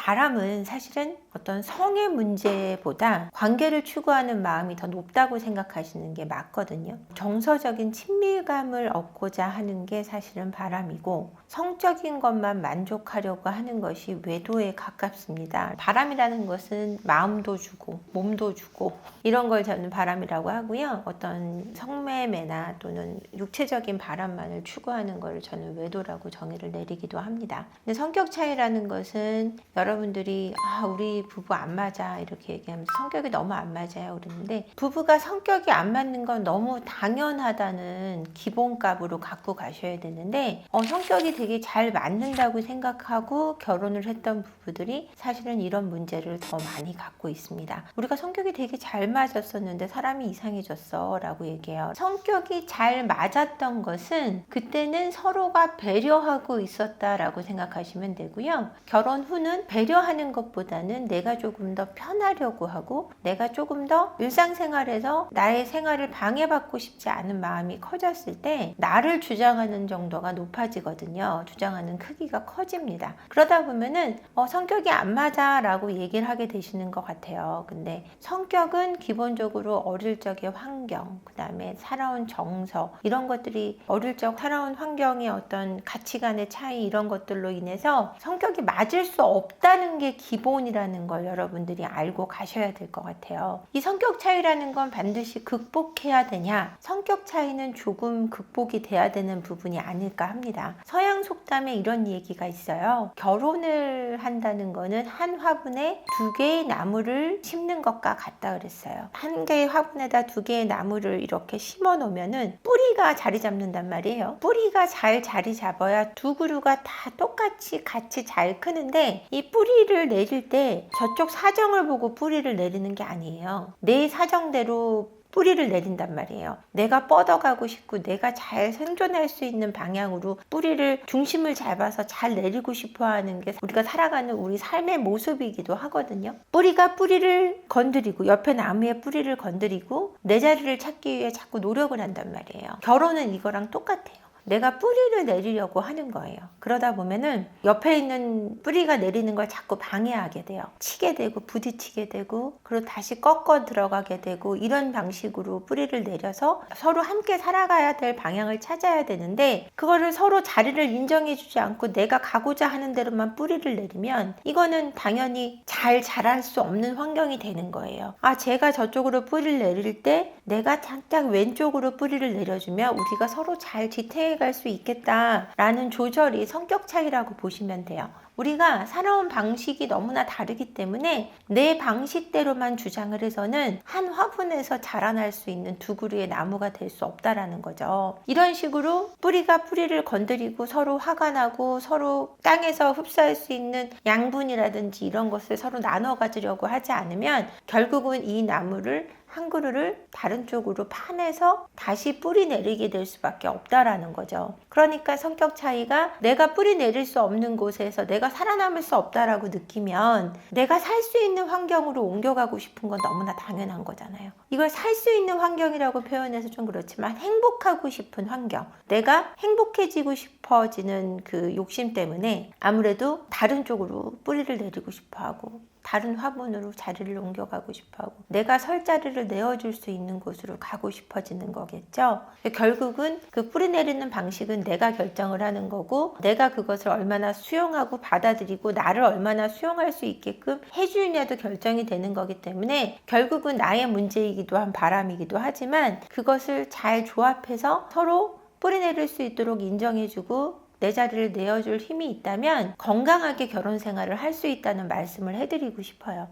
바람은 사실은 어떤 성의 문제보다 관계를 추구하는 마음이 더 높다고 생각하시는 게 맞거든요. 정서적인 친밀감을 얻고자 하는 게 사실은 바람이고, 성적인 것만 만족하려고 하는 것이 외도에 가깝습니다. 바람이라는 것은 마음도 주고 몸도 주고 이런 걸 저는 바람이라고 하고요. 어떤 성매매나 또는 육체적인 바람만을 추구하는 걸 저는 외도라고 정의를 내리기도 합니다. 근데 성격 차이라는 것은 여러분들이 우리 부부 안 맞아 이렇게 얘기하면서 성격이 너무 안 맞아요 그러는데, 부부가 성격이 안 맞는 건 너무 당연하다는 기본값으로 갖고 가셔야 되는데, 성격이 되게 잘 맞는다고 생각하고 결혼을 했던 부부들이 사실은 이런 문제를 더 많이 갖고 있습니다. 우리가 성격이 되게 잘 맞았었는데 사람이 이상해졌어 라고 얘기해요. 성격이 잘 맞았던 것은 그때는 서로가 배려하고 있었다라고 생각하시면 되고요. 결혼 후는 배려하는 것보다는 내가 조금 더 편하려고 하고, 내가 조금 더 일상생활에서 나의 생활을 방해받고 싶지 않은 마음이 커졌을 때 나를 주장하는 정도가 높아지거든요. 주장하는 크기가 커집니다. 그러다 보면은 성격이 안 맞아 라고 얘기를 하게 되시는 것 같아요. 근데 성격은 기본적으로 어릴 적의 환경, 그 다음에 살아온 정서, 이런 것들이 어릴 적 살아온 환경의 어떤 가치관의 차이, 이런 것들로 인해서 성격이 맞을 수 없다는 게 기본이라는 걸 여러분들이 알고 가셔야 될 것 같아요. 이 성격 차이라는 건 반드시 극복해야 되냐? 성격 차이는 조금 극복이 돼야 되는 부분이 아닐까 합니다. 서양 속담에 이런 얘기가 있어요. 결혼을 한다는 거는 한 화분에 두 개의 나무를 심는 것과 같다 그랬어요. 한 개의 화분에다 두 개의 나무를 이렇게 심어 놓으면은 뿌리가 자리 잡는단 말이에요. 뿌리가 잘 자리 잡아야 두 그루가 다 똑같이 같이 잘 크는데, 이 뿌리를 내릴 때 저쪽 사정을 보고 뿌리를 내리는 게 아니에요. 내 사정대로 뿌리를 내린단 말이에요. 내가 뻗어가고 싶고 내가 잘 생존할 수 있는 방향으로 뿌리를, 중심을 잡아서 잘 내리고 싶어 하는 게 우리가 살아가는 우리 삶의 모습이기도 하거든요. 뿌리가 뿌리를 건드리고, 옆에 나무의 뿌리를 건드리고 내 자리를 찾기 위해 자꾸 노력을 한단 말이에요. 결혼은 이거랑 똑같아요. 내가 뿌리를 내리려고 하는 거예요. 그러다 보면은 옆에 있는 뿌리가 내리는 걸 자꾸 방해하게 돼요. 치게 되고 부딪히게 되고, 그리고 다시 꺾어 들어가게 되고, 이런 방식으로 뿌리를 내려서 서로 함께 살아가야 될 방향을 찾아야 되는데, 그거를 서로 자리를 인정해 주지 않고 내가 가고자 하는 대로만 뿌리를 내리면 이거는 당연히 잘 자랄 수 없는 환경이 되는 거예요. 제가 저쪽으로 뿌리를 내릴 때 내가 살짝 왼쪽으로 뿌리를 내려주면 우리가 서로 잘 지탱해 갈 수 있겠다라는 조절이 성격 차이라고 보시면 돼요. 우리가 살아온 방식이 너무나 다르기 때문에 내 방식대로만 주장을 해서는 한 화분에서 자라날 수 있는 두 그루의 나무가 될 수 없다라는 거죠. 이런 식으로 뿌리가 뿌리를 건드리고 서로 화가 나고 서로 땅에서 흡수할 수 있는 양분이라든지 이런 것을 서로 나눠 가지려고 하지 않으면 결국은 이 나무를, 한 그루를 다른 쪽으로 파내서 다시 뿌리 내리게 될 수밖에 없다라는 거죠. 그러니까 성격 차이가, 내가 뿌리 내릴 수 없는 곳에서 내가 살아남을 수 없다라고 느끼면 내가 살 수 있는 환경으로 옮겨가고 싶은 건 너무나 당연한 거잖아요. 이걸 살 수 있는 환경이라고 표현해서 좀 그렇지만 행복하고 싶은 환경, 내가 행복해지고 싶어지는 그 욕심 때문에 아무래도 다른 쪽으로 뿌리를 내리고 싶어하고 다른 화분으로 자리를 옮겨가고 싶어하고 내가 설 자리를 내어줄 수 있는 곳으로 가고 싶어지는 거겠죠. 결국은 그 뿌리 내리는 방식은 내가 결정을 하는 거고, 내가 그것을 얼마나 수용하고 받아들이고 나를 얼마나 수용할 수 있게끔 해주느냐도 결정이 되는 거기 때문에 결국은 나의 문제이기도 한 바람이기도 하지만, 그것을 잘 조합해서 서로 뿌리 내릴 수 있도록 인정해주고 내 자리를 내어줄 힘이 있다면 건강하게 결혼 생활을 할 수 있다는 말씀을 해드리고 싶어요.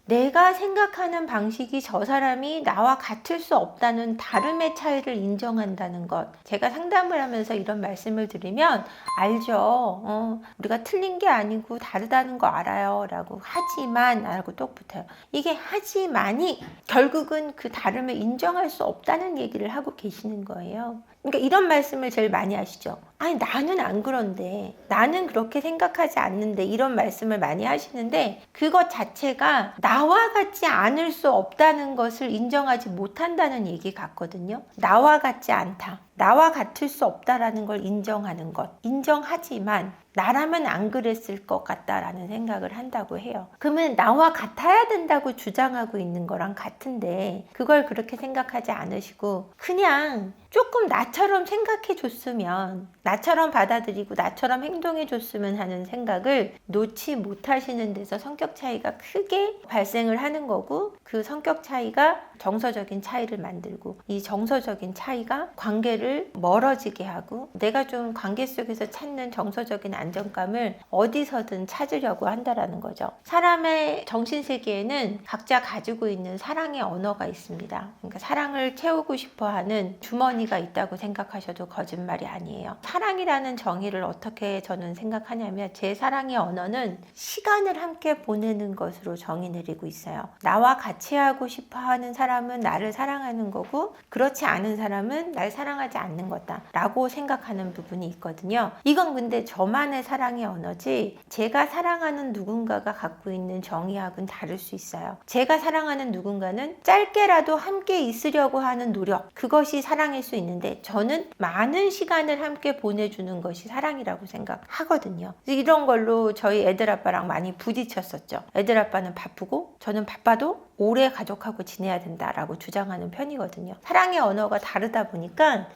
내가 생각하는 방식이 저 사람이 나와 같을 수 없다는 다름의 차이를 인정한다는 것. 제가 상담을 하면서 이런 말씀을 드리면, 알죠. 우리가 틀린 게 아니고 다르다는 거 알아요. 라고, 하지만 라고 또 붙어요. 이게 하지만이 결국은 그 다름을 인정할 수 없다는 얘기를 하고 계시는 거예요. 그러니까 이런 말씀을 제일 많이 하시죠. 아니 나는 안 그런데, 나는 그렇게 생각하지 않는데, 이런 말씀을 많이 하시는데 그것 자체가 나와 같지 않을 수 없다는 것을 인정하지 못한다는 얘기 같거든요. 나와 같지 않다, 나와 같을 수 없다라는 걸 인정하는 것, 인정하지만 나라면 안 그랬을 것 같다라는 생각을 한다고 해요. 그러면 나와 같아야 된다고 주장하고 있는 거랑 같은데 그걸 그렇게 생각하지 않으시고 그냥 조금 나처럼 생각해 줬으면, 나처럼 받아들이고 나처럼 행동해 줬으면 하는 생각을 놓지 못하시는 데서 성격 차이가 크게 발생을 하는 거고, 그 성격 차이가 정서적인 차이를 만들고, 이 정서적인 차이가 관계를 멀어지게 하고, 내가 좀 관계 속에서 찾는 정서적인 안정감을 어디서든 찾으려고 한다라는 거죠. 사람의 정신세계에는 각자 가지고 있는 사랑의 언어가 있습니다. 그러니까 사랑을 채우고 싶어하는 주머니가 있다고 생각하셔도 거짓말이 아니에요. 사랑이라는 정의를 어떻게 저는 생각하냐면, 제 사랑의 언어는 시간을 함께 보내는 것으로 정의 내리고 있어요. 나와 같이 하고 싶어하는 사람은 나를 사랑하는 거고, 그렇지 않은 사람은 날 사랑하지 않는 거다 라고 생각하는 부분이 있거든요. 이건 근데 저만의 사랑의 언어지, 제가 사랑하는 누군가가 갖고 있는 정의하고는 다를 수 있어요. 제가 사랑하는 누군가는 짧게라도 함께 있으려고 하는 노력, 그것이 사랑일 수 있는데, 저는 많은 시간을 함께 보내주는 것이 사랑이라고 생각하거든요. 이런 걸로 저희 애들 아빠랑 많이 부딪혔었죠. 애들 아빠는 바쁘고 저는 바빠도 오래 가족하고 지내야 된다라고 주장하는 편이거든요. 사랑의 언어가 다르다 보니까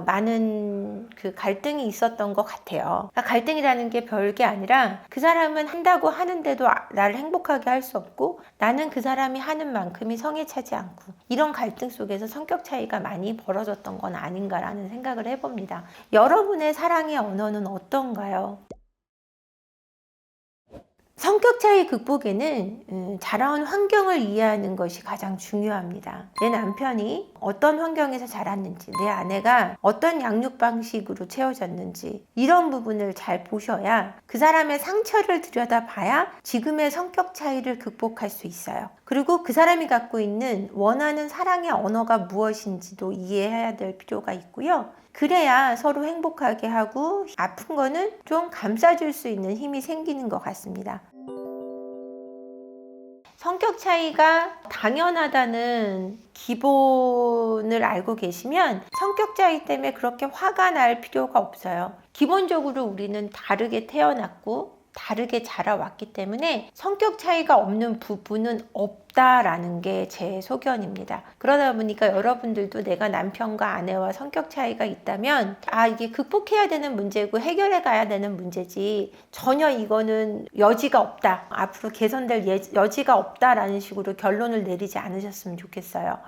많은 그 갈등이 있었던 것 같아요. 그러니까 갈등이라는 게 별게 아니라, 그 사람은 한다고 하는데도 나를 행복하게 할 수 없고, 나는 그 사람이 하는 만큼이 성에 차지 않고, 이런 갈등 속에서 성격 차이가 많이 벌어졌던 건 아닌가라는 생각을 해봅니다. 여러분의 사랑의 언어는 어떤가요? 성격 차이 극복에는 자라온 환경을 이해하는 것이 가장 중요합니다. 내 남편이 어떤 환경에서 자랐는지, 내 아내가 어떤 양육 방식으로 채워졌는지, 이런 부분을 잘 보셔야, 그 사람의 상처를 들여다봐야 지금의 성격 차이를 극복할 수 있어요. 그리고 그 사람이 갖고 있는 원하는 사랑의 언어가 무엇인지도 이해해야 될 필요가 있고요. 그래야 서로 행복하게 하고, 아픈 거는 좀 감싸줄 수 있는 힘이 생기는 것 같습니다. 성격 차이가 당연하다는 기본을 알고 계시면 성격 차이 때문에 그렇게 화가 날 필요가 없어요. 기본적으로 우리는 다르게 태어났고 다르게 자라왔기 때문에 성격 차이가 없는 부분은 없다라는 게 제 소견입니다. 그러다 보니까 여러분들도 내가 남편과 아내와 성격 차이가 있다면, 이게 극복해야 되는 문제고 해결해 가야 되는 문제지, 전혀 이거는 여지가 없다, 앞으로 개선될 여지가 없다라는 식으로 결론을 내리지 않으셨으면 좋겠어요.